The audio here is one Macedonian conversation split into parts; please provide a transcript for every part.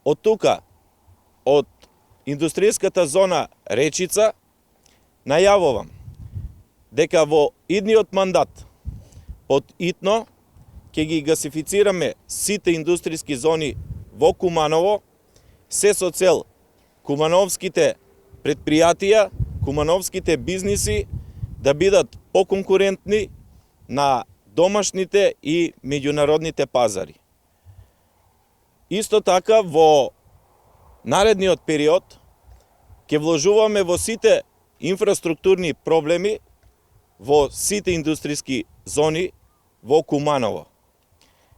Од тука, од индустријската зона Речица, најавувам дека во идниот мандат под итно ќе ги гасифицираме сите индустријски зони во Куманово, се со цел кумановските предпријатија, кумановските бизниси да бидат поконкурентни на домашните и меѓународните пазари. Исто така, во наредниот период ќе вложуваме во сите инфраструктурни проблеми во сите индустријски зони во Куманово.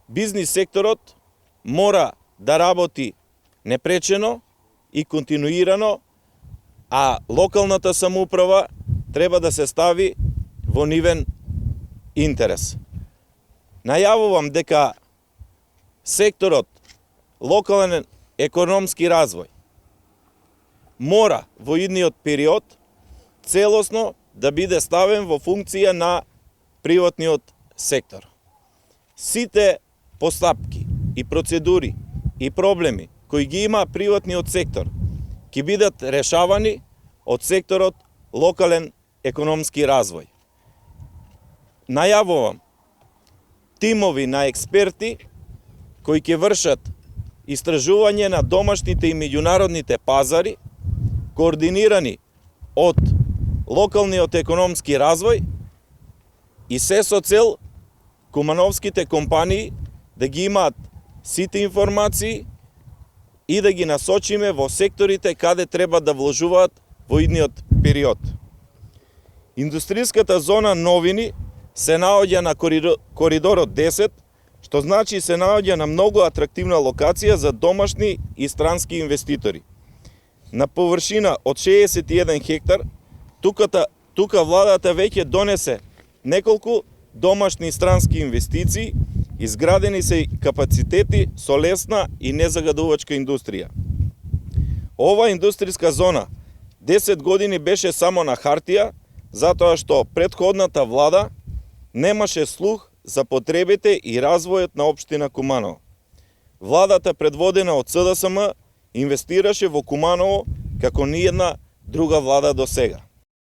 Бизнис секторот мора да работи непречено и континуирано, а локалната самоуправа треба да се стави во нивен интерес. Најавувам дека секторот локален економски развој мора во идниот период целосно да биде ставен во функција на приватниот сектор. Сите постапки и процедури и проблеми кои ги има приватниот сектор ќе бидат решавани од секторот локален економски развој. Најавувам тимови на експерти кои ќе вршат истражување на домашните и меѓународните пазари, координирани од локалниот економски развој и се со цел кумановските компании да ги имаат сите информации и да ги насочиме во секторите каде треба да вложуваат во идниот период. Индустријската зона Новини се наоѓа на коридорот 10, што значи се наоѓа на многу атрактивна локација за домашни и странски инвеститори. На површина од 61 хектар, тука владата веќе донесе неколку домашни и странски инвестиции, изградени се капацитети со лесна и незагадувачка индустрија. Ова индустријска зона 10 години беше само на хартија, затоа што претходната влада немаше слух за потребите и развојот на општина Куманово. Владата предводена од СДСМ инвестираше во Куманово како ниедна друга влада до сега.